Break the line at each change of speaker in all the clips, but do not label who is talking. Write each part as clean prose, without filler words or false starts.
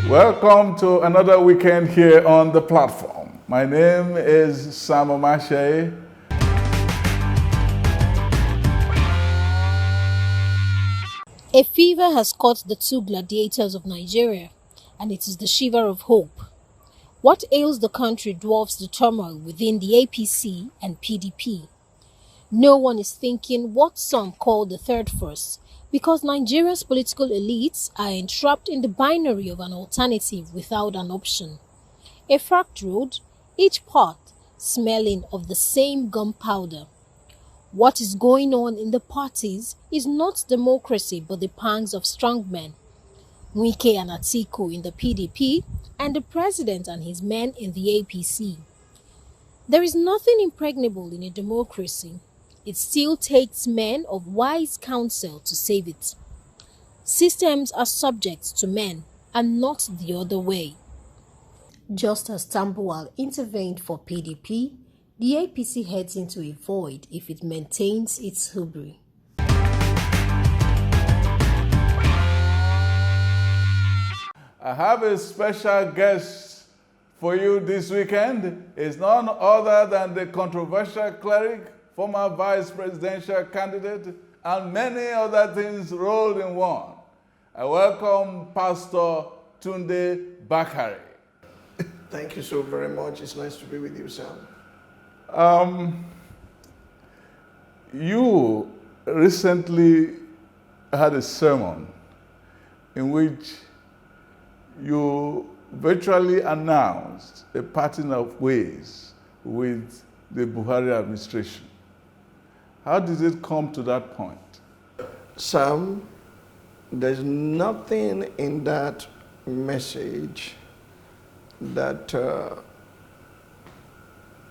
Welcome to another weekend here on the platform. My name is Sam Omashe.
A fever has caught the two gladiators of Nigeria, and it is the shiver of hope. What ails the country dwarfs the turmoil within the APC and PDP. No one is thinking what some call the third force, because Nigeria's political elites are entrapped in the binary of an alternative without an option. A fracked road, each part smelling of the same gunpowder. What is going on in the parties is not democracy but the pangs of strongmen. Wike and Atiku in the PDP and the president and his men in the APC. There is nothing impregnable in a democracy. It still takes men of wise counsel to save it. Systems are subject to men and not the other way. Just as Tambuwal intervened for PDP, the APC heads into a void if it maintains its hubris.
I have a special guest for you this weekend. It's none other than the controversial cleric, former vice presidential candidate, and many other things rolled in one. I welcome Pastor Tunde Bakare.
Thank you so very much. It's nice to be with you, Sam.
You recently had a sermon in which you virtually announced a parting of ways with the Buhari administration. How did it come to that point?
Sam, there's nothing in that message that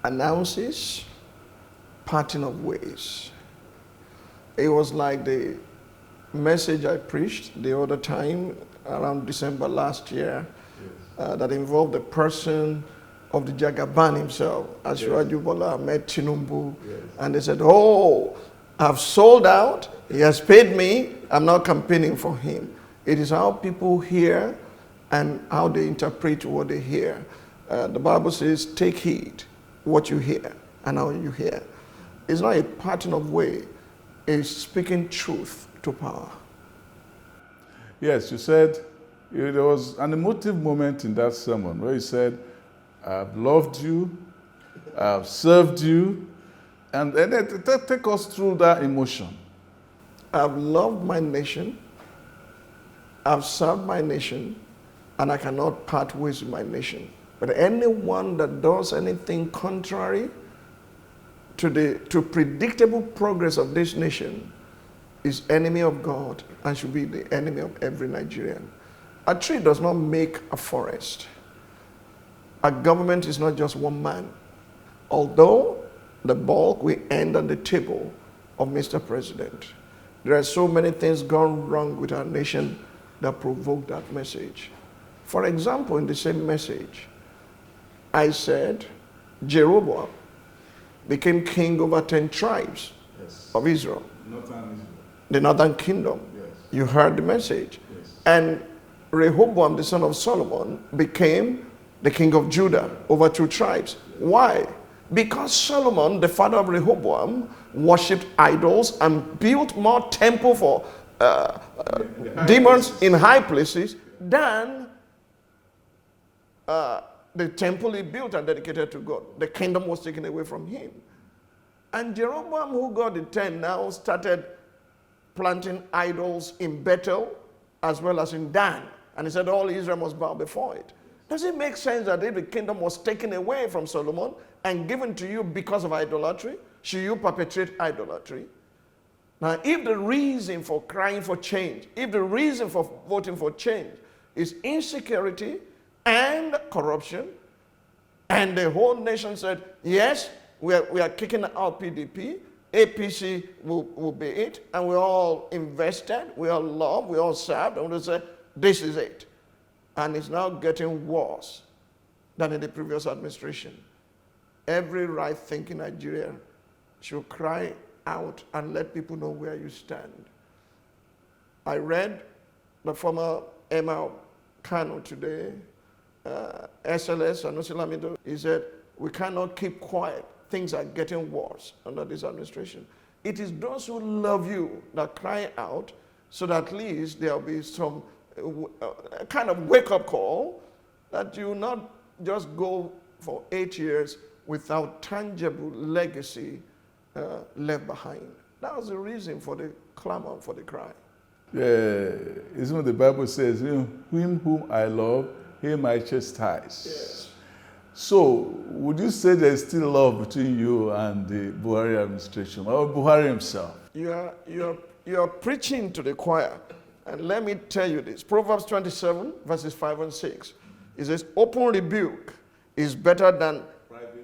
announces parting of ways. It was like the message I preached the other time around December last year, that involved the person of the Jagaban himself, Asiwaju Bola Ahmed Tinubu, and they said, "Oh, I've sold out. He has paid me. I'm not campaigning for him." It is how people hear and how they interpret what they hear. The Bible says, "Take heed what you hear and how you hear." It's not a parting of way. It's speaking truth to power.
Yes, you said there was an emotive moment in that sermon where you said, "I've loved you, I've served you," and then take us through that emotion.
I've loved my nation, I've served my nation, and I cannot part ways with my nation. But anyone that does anything contrary to predictable progress of this nation is enemy of God and should be the enemy of every Nigerian. A tree does not make a forest. A government is not just one man. Although the bulk will end on the table of Mr. President, there are so many things gone wrong with our nation that provoke that message. For example, in the same message, I said Jeroboam became king over 10 tribes of Israel. The northern kingdom. You heard the message. And Rehoboam, the son of Solomon, became the king of Judah over 2 tribes. Why? Because Solomon, the father of Rehoboam, worshipped idols and built more temple for demons in high places than the temple he built and dedicated to God. The kingdom was taken away from him. And Jeroboam, who got the 10, now started planting idols in Bethel as well as in Dan. And he said all Israel must bow before it. Does it make sense that if the kingdom was taken away from Solomon and given to you because of idolatry, should you perpetrate idolatry? Now, if the reason for crying for change, if the reason for voting for change is insecurity and corruption, and the whole nation said, yes, we are kicking out PDP, APC will be it, and we all invested, we all loved, we all served, and we say, this is it. And it's now getting worse than in the previous administration. Every right-thinking Nigerian should cry out and let people know where you stand. I read the former Emma Kano today, SLS, and Osilamido, he said, we cannot keep quiet. Things are getting worse under this administration. It is those who love you that cry out so that at least there will be some kind of wake-up call that you will not just go for 8 years without tangible legacy left behind. That was the reason for the clamor, for the cry.
Isn't what the Bible says, him whom I love, him I chastise.
Yes.
So, would you say there's still love between you and the Buhari administration, or Buhari himself?
You're preaching to the choir. And let me tell you this. Proverbs 27, verses 5 and 6. It says, open rebuke is better than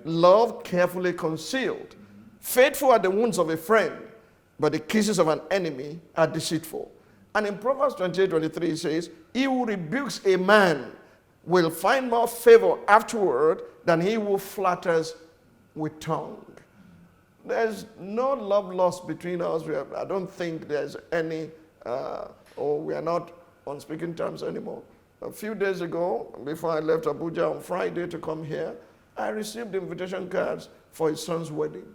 love carefully concealed. Faithful are the wounds of a friend, but the kisses of an enemy are deceitful. And in Proverbs 28, 23, it says, he who rebukes a man will find more favor afterward than he who flatters with tongue. There's no love lost between us. I don't think there's any, or we are not on speaking terms anymore. A few days ago, before I left Abuja on Friday to come here, I received invitation cards for his son's wedding.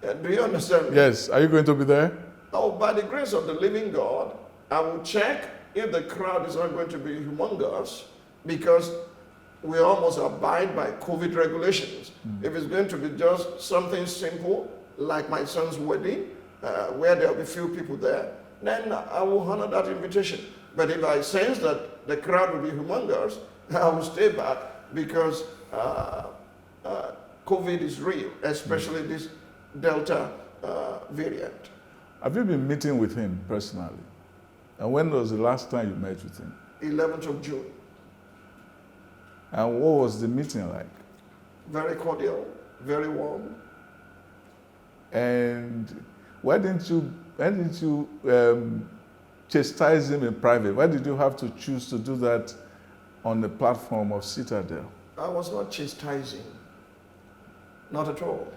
Do you understand?
Yes. Are you going to be there?
Oh, by the grace of the living God, I will check if the crowd is not going to be humongous, because we almost abide by COVID regulations. If it's going to be just something simple, like my son's wedding, where there will be few people there, then I will honor that invitation. But if I sense that the crowd will be humongous, I will stay back, because COVID is real, especially this Delta variant.
Have you been meeting with him personally? And when was the last time you met with him?
11th of June.
And what was the meeting like?
Very cordial, very warm.
And why didn't you chastise him in private? Why did you have to choose to do that on the platform of CITADEL?
I was not chastising. Not at all.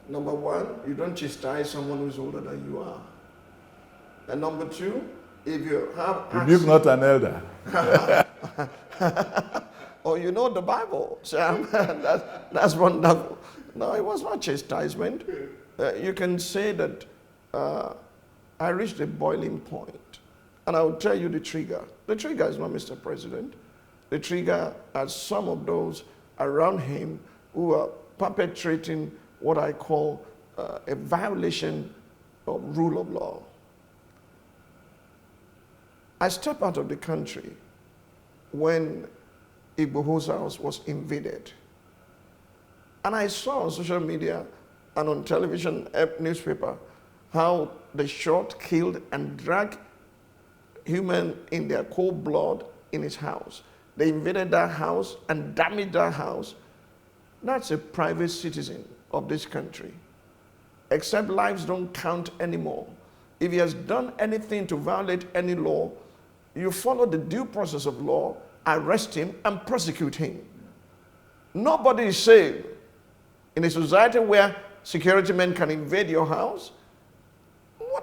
Number one, you don't chastise someone who's older than you are. And number two, if you have
Rebuke not an elder.
Oh, you know the Bible, Sam. That's wonderful. No, it was not chastisement. You can say that I reached a boiling point. And I will tell you the trigger. The trigger is not Mr. President. The trigger are some of those around him who are perpetrating what I call a violation of rule of law. I stepped out of the country when Igboho's house was invaded. And I saw on social media and on television, newspaper, how they shot, killed, and dragged human in their cold blood in his house. They invaded that house and damaged that house. That's a private citizen of this country. Except lives don't count anymore. If he has done anything to violate any law, you follow the due process of law, arrest him, and prosecute him. Nobody is saved. In a society where security men can invade your house,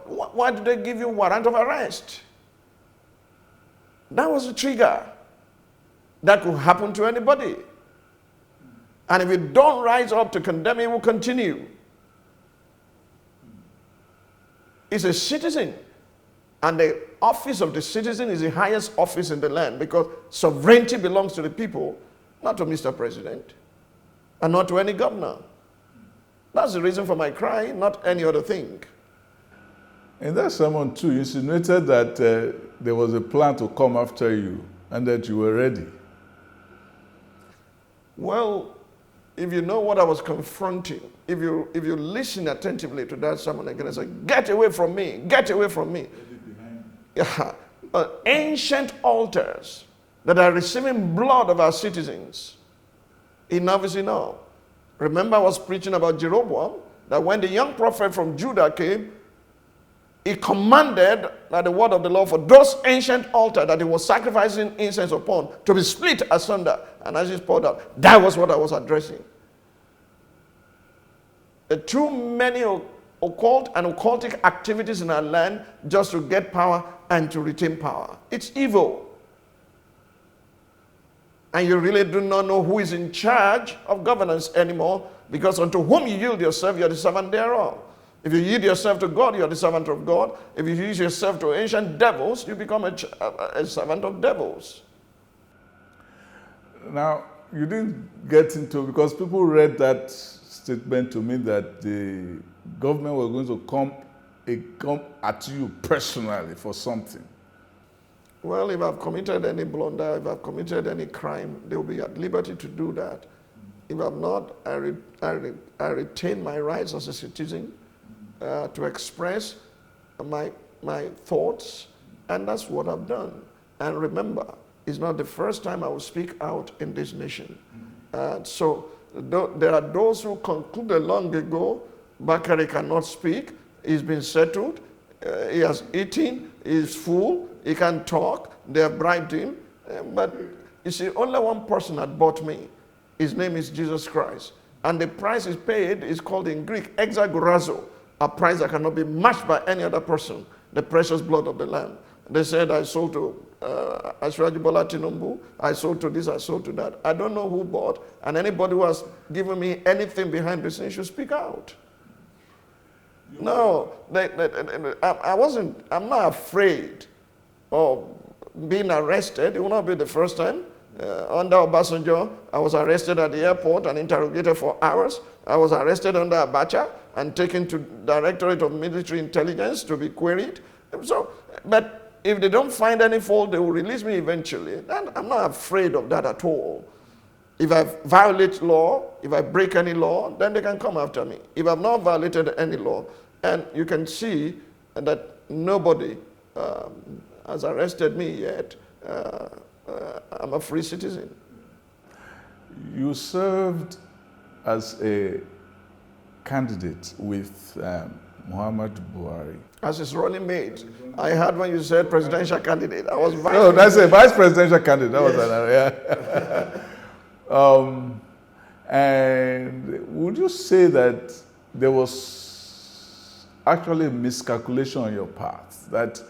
why do they give you a warrant of arrest? That was a trigger. That could happen to anybody. And if you don't rise up to condemn, it will continue. He's a citizen. And the office of the citizen is the highest office in the land, because sovereignty belongs to the people, not to Mr. President, and not to any governor. That's the reason for my cry, not any other thing.
In that sermon too, you insinuated that there was a plan to come after you and that you were ready.
Well, if you know what I was confronting, if you listen attentively to that sermon again, I said, get away from me, get away from me. Yeah. Ancient altars that are receiving blood of our citizens. Enough is enough. Remember, I was preaching about Jeroboam, that when the young prophet from Judah came, he commanded, by the word of the Lord, for those ancient altars that he was sacrificing incense upon to be split asunder. And as he poured out, that was what I was addressing. The too many occult and occultic activities in our land just to get power and to retain power. It's evil. And you really do not know who is in charge of governance anymore, because unto whom you yield yourself, you are the servant thereof. If you yield yourself to God, you are the servant of God. If you yield yourself to ancient devils, you become a servant of devils.
Now, you didn't get into, because people read that statement to mean that the government was going to come at you personally for something.
Well, if I've committed any blunder, if I've committed any crime, they will be at liberty to do that. If I'm not, I retain my rights as a citizen to express my thoughts, and that's what I've done. And remember, it's not the first time I will speak out in this nation. So there are those who concluded long ago, Bakare cannot speak, he's been settled, he has eaten, he's full, he can talk, they have bribed him. But you see, only one person had bought me. His name is Jesus Christ. And the price is paid is called in Greek, exagorazo, a price that cannot be matched by any other person, the precious blood of the Lamb. They said I sold to Ashwaji Bola Tinubu, I sold to this, I sold to that. I don't know who bought, and anybody who has given me anything behind the scenes should speak out. No, I'm not afraid of being arrested. It will not be the first time. Under Obasanjo, I was arrested at the airport and interrogated for hours. I was arrested under Abacha and taken to Directorate of Military Intelligence to be queried. So, but if they don't find any fault, they will release me eventually. And I'm not afraid of that at all. If I violate law, if I break any law, then they can come after me. If I've not violated any law, and you can see that nobody has arrested me yet, I'm a free citizen.
You served as a candidate with Muhammad Buhari.
As his running mate. I heard when you said presidential candidate. I was vice.
No, that's a vice presidential candidate. That was another, yeah. And would you say that there was actually a miscalculation on your part, that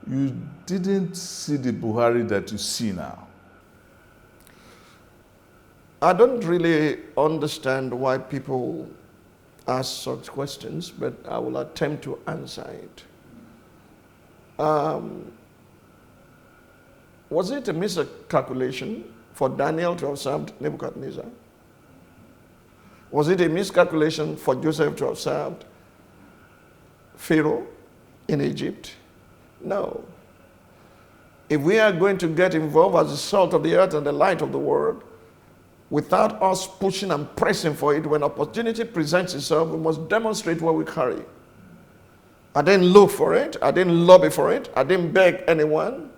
you didn't see the Buhari that you see now?
I don't really understand why people ask such questions, but I will attempt to answer it. Was it a miscalculation for Daniel to have served Nebuchadnezzar? Was it a miscalculation for Joseph to have served Pharaoh in Egypt? No. If we are going to get involved as the salt of the earth and the light of the world, without us pushing and pressing for it, when opportunity presents itself, we must demonstrate what we carry. I didn't look for it. I didn't lobby for it. I didn't beg anyone.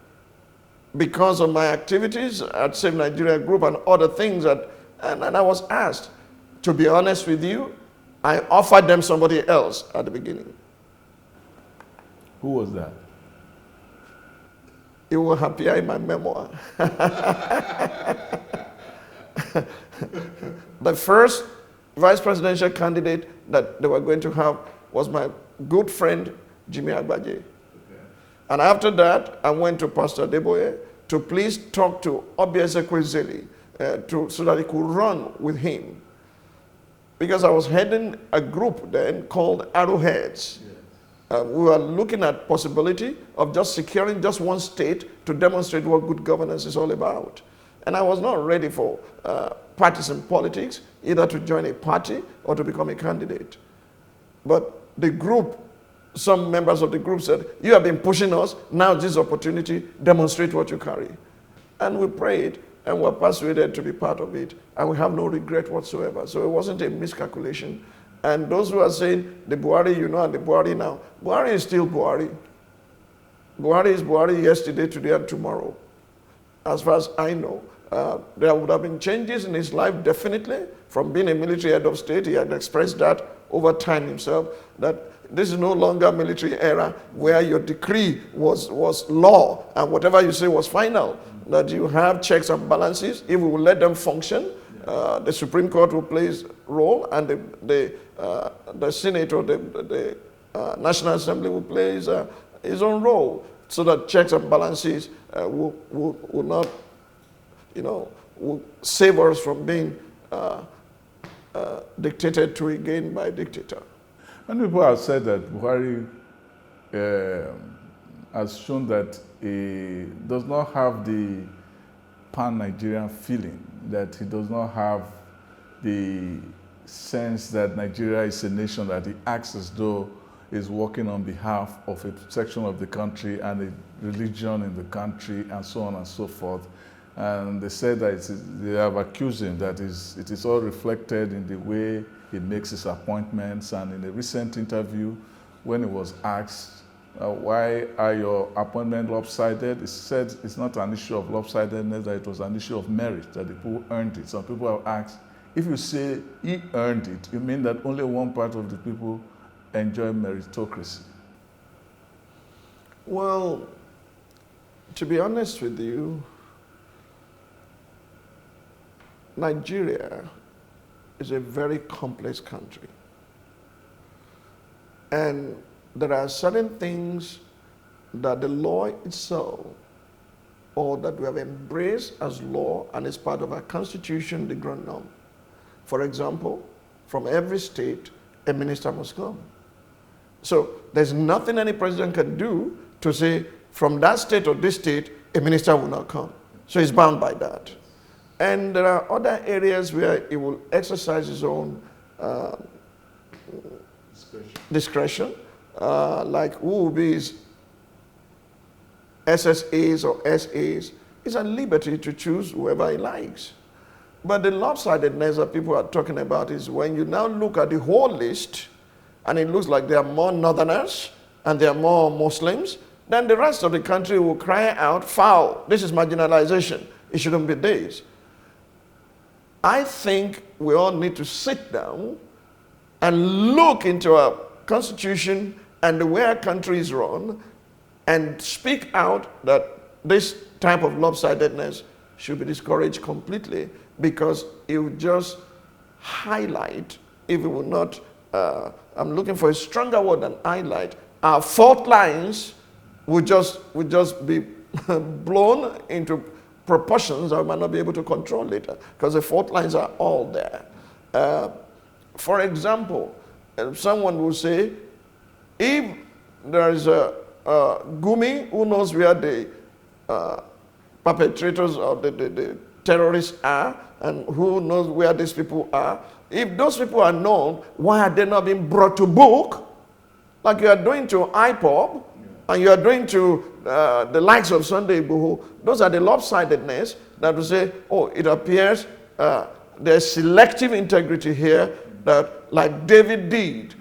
Because of my activities at Save Nigeria Group and other things, and I was asked, to be honest with you, I offered them somebody else at the beginning.
Who was that?
It will appear in my memoir. The first vice presidential candidate that they were going to have was my good friend, Jimmy Agbaje. Okay. And after that, I went to Pastor Deboye to please talk to Obieze Kwezeli so that he could run with him. Because I was heading a group then called Arrowheads. Yes. We were looking at possibility of just securing just one state to demonstrate what good governance is all about. And I was not ready for partisan politics, either to join a party or to become a candidate. But the group, some members of the group said, you have been pushing us, now this opportunity, demonstrate what you carry. And we prayed and were persuaded to be part of it, and we have no regret whatsoever. So it wasn't a miscalculation. And those who are saying, the Buhari you know and the Buhari now, Buhari is still Buhari. Buhari is Buhari yesterday, today, and tomorrow. As far as I know, there would have been changes in his life, definitely. From being a military head of state, he had expressed that over time himself, that this is no longer military era where your decree was law and whatever you say was final. That you have checks and balances. If we will let them function, the Supreme Court will play its role, and the Senate or the National Assembly will play his own role, so that checks and balances will not, will save us from being dictated to again by a dictator.
Many people have said that Buhari has shown that he does not have the pan-Nigerian feeling, that he does not have the sense that Nigeria is a nation, that he acts as though he's working on behalf of a section of the country and a religion in the country and so on and so forth. And they said that they have accused him that it is all reflected in the way he makes his appointments. And in a recent interview, when he was asked, why are your appointments lopsided? He said it's not an issue of lopsidedness, that it was an issue of merit, that the people earned it. Some people have asked, if you say he earned it, you mean that only one part of the people enjoy meritocracy?
Well, to be honest with you, Nigeria is a very complex country. And there are certain things that the law itself, or that we have embraced as law and as part of our constitution, the ground norm. For example, from every state, a minister must come. So there's nothing any president can do to say, from that state or this state, a minister will not come. So he's bound by that. And there are other areas where he will exercise his own discretion, like who will be his SSAs or SAs. He's at liberty to choose whoever he likes. But the lopsidedness that people are talking about is when you now look at the whole list, and it looks like there are more Northerners and there are more Muslims, then the rest of the country will cry out, foul, this is marginalization. It shouldn't be this. I think we all need to sit down and look into our constitution and the way our country is run and speak out that this type of lopsidedness should be discouraged completely, because it will just highlight, if it will not, I'm looking for a stronger word than highlight, our fault lines would just be blown into proportions that we might not be able to control later, because the fault lines are all there. For example, someone will say, if there is a Gumi who knows where the perpetrators of the terrorists are and who knows where these people are, if those people are known, why are they not being brought to book like you are doing to IPOB and you are doing to the likes of Sunday Igboho? Those are the lopsidedness that will say, oh, it appears there's selective integrity here, that like David did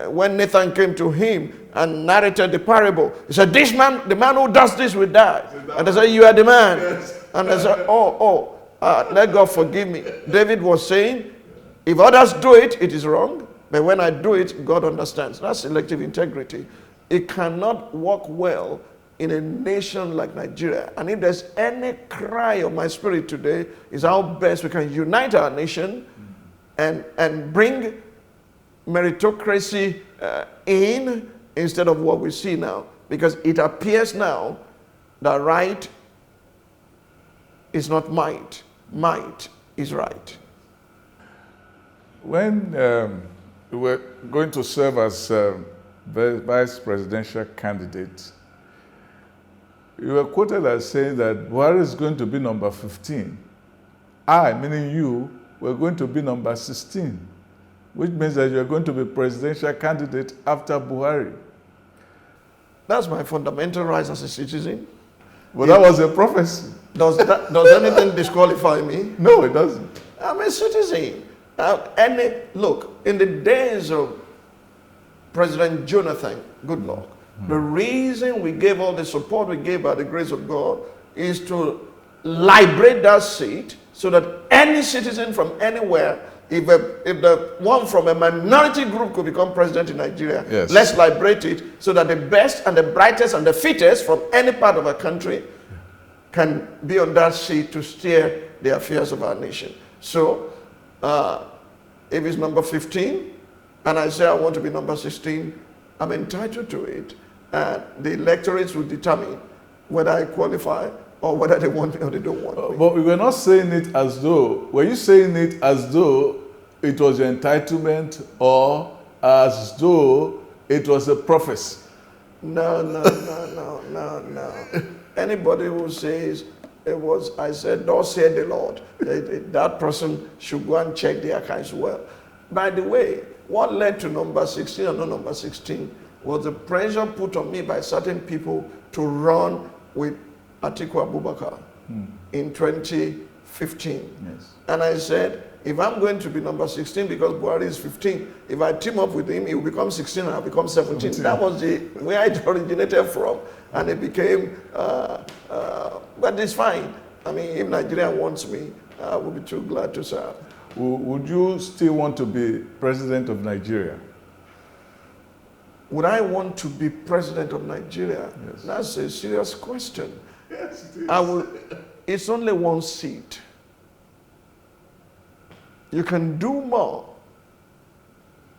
when Nathan came to him and narrated the parable. He said, this man, the man who does this will die. And they said, you are the man. Yes. And they said, let God forgive me. David was saying, if others do it, it is wrong. But when I do it, God understands. That's selective integrity. It cannot work well in a nation like Nigeria. And if there's any cry of my spirit today, is how best we can unite our nation and bring meritocracy in instead of what we see now. Because it appears now that right is not might. Might is right.
When we were going to serve as vice presidential candidate, you were quoted as saying that Buhari is going to be number 15. I, meaning you, were going to be number 16, which means that you're going to be presidential candidate after Buhari.
That's my fundamental rights as a citizen.
But that was a prophecy.
Does anything disqualify me?
No, it doesn't.
I'm a citizen. Look, in the days of President Jonathan Goodluck, the reason we gave all the support we gave by the grace of God is to liberate that seat so that any citizen from anywhere, if the one from a minority group could become president in Nigeria, yes, let's liberate it so that the best and the brightest and the fittest from any part of our country can be on that seat to steer the affairs of our nation. So, if it's number 15, and I say I want to be number 16, I'm entitled to it. The electorates will determine whether I qualify or whether they want me or they don't want me.
But we were not saying it as though, were you saying it as though it was your entitlement or as though it was a prophecy?
No. Anybody who says it was, I said, thus said the Lord, that person should go and check their accounts well. By the way, what led to number 16 or not number 16 was the pressure put on me by certain people to run with Atiku Abubakar in 2015.
Yes.
And I said, if I'm going to be number 16 because Buhari is 15, if I team up with him, he will become 16 and I'll become 17. That was where it originated from. And it became, but it's fine. I mean, if Nigeria wants me, I will be too glad to serve.
Would you still want to be president of Nigeria?
Would I want to be president of Nigeria?
Yes.
That's a serious question.
Yes, it is.
It's only one seat. You can do more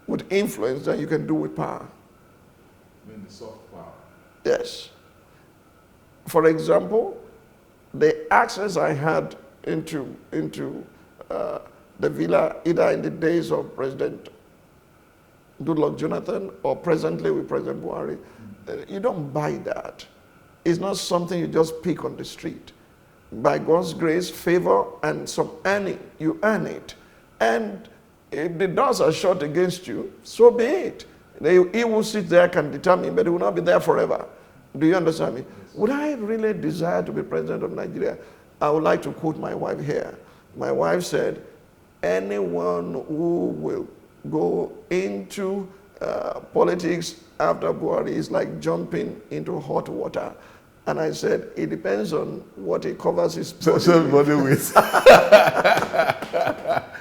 with influence than you can do with power.
I mean the soft power.
Yes. For example, the access I had into the villa, either in the days of President Goodluck Jonathan or presently with President Buhari, you don't buy that. It's not something you just pick on the street. By God's grace, favor, and some earning, you earn it. And if the doors are shut against you, so be it. He who sits there can determine, but he will not be there forever. Do you understand me? Yes. Would I really desire to be president of Nigeria? I would like to quote my wife here. My wife said, anyone who will go into politics after Buhari is like jumping into hot water. And I said, it depends on what he covers his body
with.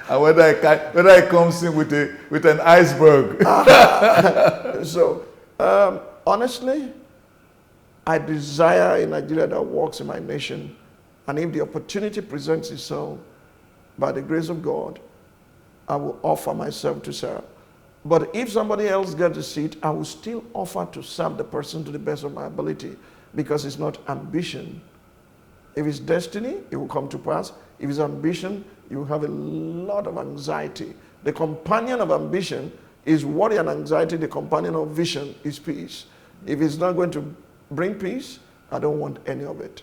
And whether it comes in with an iceberg.
So, honestly, I desire a Nigeria that works in my nation. And if the opportunity presents itself, by the grace of God, I will offer myself to serve. But if somebody else gets a seat, I will still offer to serve the person to the best of my ability, because it's not ambition. If it's destiny, it will come to pass. If it's ambition, you will have a lot of anxiety. The companion of ambition is worry and anxiety. The companion of vision is peace. If it's not going to bring peace, I don't want any of it.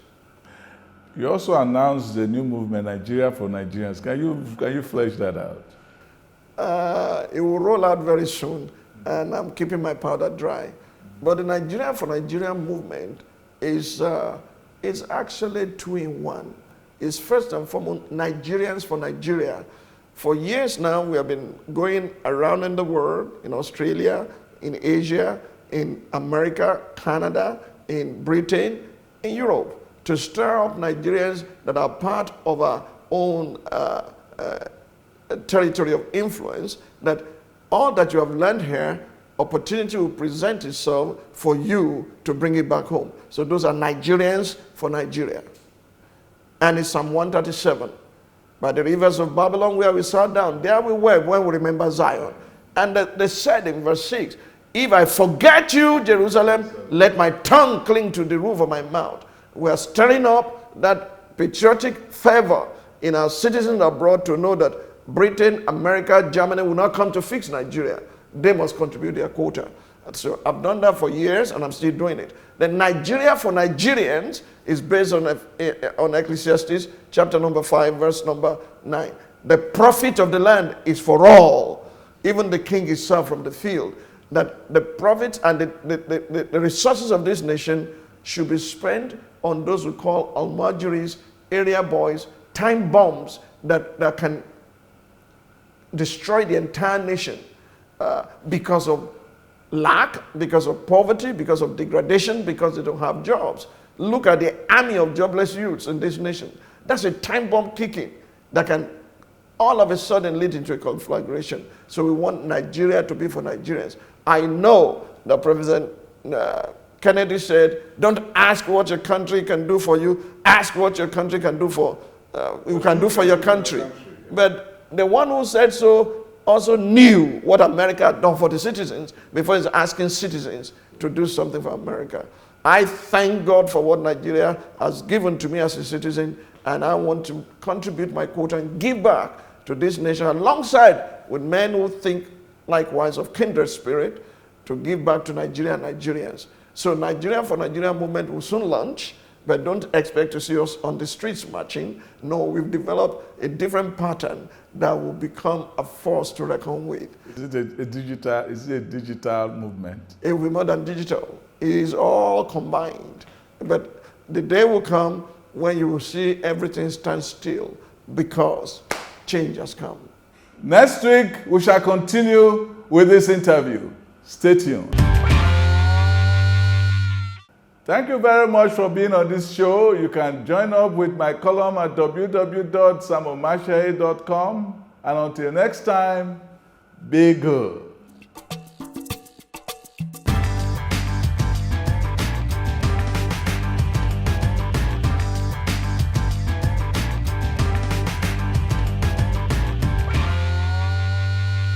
You also announced the new movement, Nigeria for Nigerians. Can you flesh that out?
It will roll out very soon, and I'm keeping my powder dry. But the Nigeria for Nigeria movement is actually 2-in-1. It's first and foremost Nigerians for Nigeria. For years now, we have been going around in the world, in Australia, in Asia, in America, Canada, in Britain, in Europe, to stir up Nigerians that are part of our own territory of influence, that all that you have learned here, opportunity will present itself for you to bring it back home. So those are Nigerians for Nigeria. And it's Psalm 137. By the rivers of Babylon where we sat down, there we were when we remember Zion. And they said in verse 6, if I forget you, Jerusalem, let my tongue cling to the roof of my mouth. We are stirring up that patriotic fervor in our citizens abroad to know that Britain, America, Germany will not come to fix Nigeria. They must contribute their quota. And so I've done that for years, and I'm still doing it. The Nigeria for Nigerians is based on Ecclesiastes chapter number 5, verse number 9. The profit of the land is for all, even the king himself from the field. That the profits and the resources of this nation should be spent on those we call almajiris, area boys, time bombs that can destroy the entire nation because of lack, because of poverty, because of degradation, because they don't have jobs. Look at the army of jobless youths in this nation. That's a time bomb kicking that can all of a sudden lead into a conflagration. So we want Nigeria to be for Nigerians. I know that President Kennedy said, don't ask what your country can do for you, ask what your country can do for you can do for your country. But the one who said so also knew what America had done for the citizens before he's asking citizens to do something for America. I thank God for what Nigeria has given to me as a citizen, and I want to contribute my quota and give back to this nation alongside with men who think likewise of kindred spirit, to give back to Nigeria and Nigerians. So Nigeria for Nigeria movement will soon launch, but don't expect to see us on the streets marching. No, we've developed a different pattern that will become a force to reckon with.
Is it a digital movement?
It will be more than digital. It is all combined. But the day will come when you will see everything stand still because change has come.
Next week, we shall continue with this interview. Stay tuned. Thank you very much for being on this show. You can join up with my column at www.samuelmashaye.com. And until next time, be good.